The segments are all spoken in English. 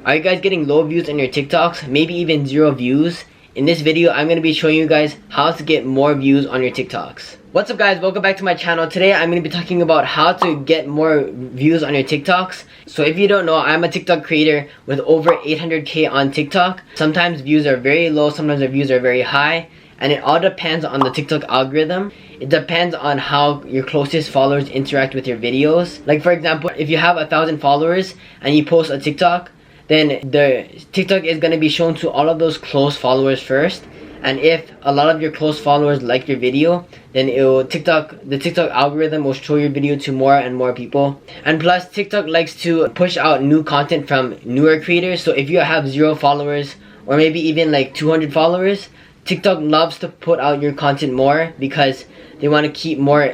Are you guys getting low views on your TikToks? Maybe even 0 views? In this video, I'm going to be showing you guys how to get more views on your TikToks. What's up guys, welcome back to my channel. Today I'm going to be talking about how to get more views on your TikToks. So if you don't know, I'm a TikTok creator with over 800k on TikTok. Sometimes views are very low, sometimes the views are very high. And it all depends on the TikTok algorithm. It depends on how your closest followers interact with your videos. Like for example, if you have 1,000 followers and you post a TikTok, then the TikTok is going to be shown to all of those close followers first. And if a lot of your close followers like your video, then the TikTok algorithm will show your video to more and more people. And plus, TikTok likes to push out new content from newer creators. So if you have 0 followers or maybe even like 200 followers, TikTok loves to put out your content more because they want to keep more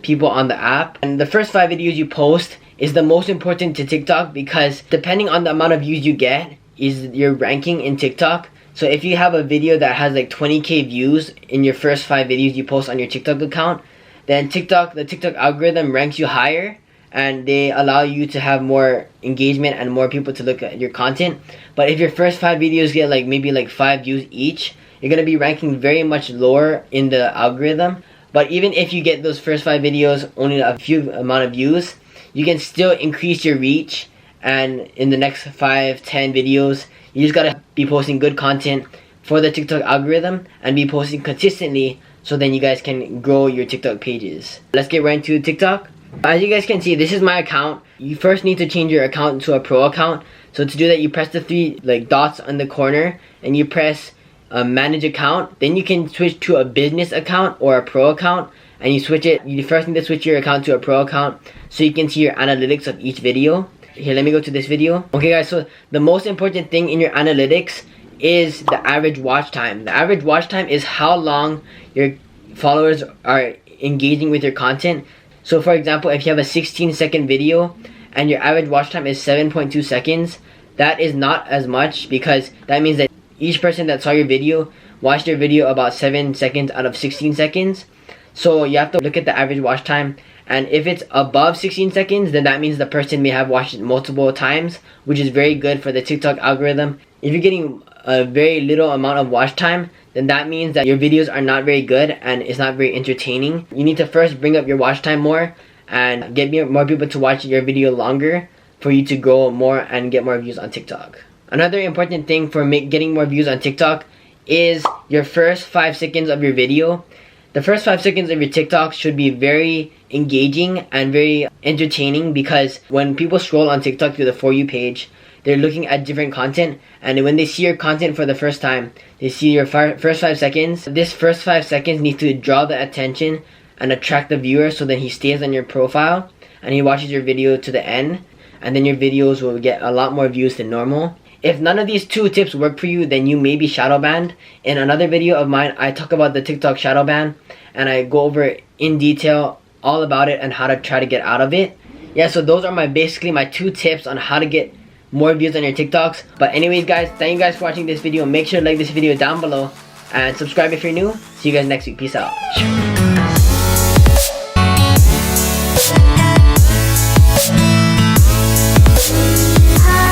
people on the app. And the first 5 videos you post is the most important to TikTok, because depending on the amount of views you get is your ranking in TikTok. So if you have a video that has like 20k views in your first 5 videos you post on your TikTok account, then the TikTok algorithm ranks you higher and they allow you to have more engagement and more people to look at your content. But if your first 5 videos get like maybe like 5 views each, you're going to be ranking very much lower in the algorithm. But even if you get those first 5 videos only a few amount of views, you can still increase your reach, and in the next 5-10 videos you just gotta be posting good content for the TikTok algorithm and be posting consistently, so then you guys can grow your TikTok pages. Let's get right into TikTok. As you guys can see, this is my account. You first need to change your account to a pro account. So to do that, you press the 3 dots on the corner and you press manage account. Then you can switch to a business account or a pro account, and you switch it. You first need to switch your account to a pro account so you can see your analytics of each video. Here, let me go to this video. Okay guys, so the most important thing in your analytics is the average watch time. The average watch time is how long your followers are engaging with your content. So for example, if you have a 16-second video and your average watch time is 7.2 seconds, that is not as much, because that means that each person that saw your video watched your video about 7 seconds out of 16 seconds. So you have to look at the average watch time, and if it's above 16 seconds, then that means the person may have watched it multiple times, which is very good for the TikTok algorithm. If you're getting a very little amount of watch time, then that means that your videos are not very good and it's not very entertaining. You need to first bring up your watch time more and get more people to watch your video longer for you to grow more and get more views on TikTok. Another important thing for getting more views on TikTok is your first 5 seconds of your video. The first 5 seconds of your TikTok should be very engaging and very entertaining, because when people scroll on TikTok through the For You page, they're looking at different content, and when they see your content for the first time, they see your first 5 seconds. This first 5 seconds needs to draw the attention and attract the viewer so that he stays on your profile and he watches your video to the end, and then your videos will get a lot more views than normal. If none of these 2 tips work for you, then you may be shadow banned. In another video of mine, I talk about the TikTok shadow ban, and I go over in detail all about it and how to try to get out of it. Yeah, so those are basically my 2 tips on how to get more views on your TikToks. But anyways guys, thank you guys for watching this video. Make sure to like this video down below and subscribe if you're new. See you guys next week. Peace out.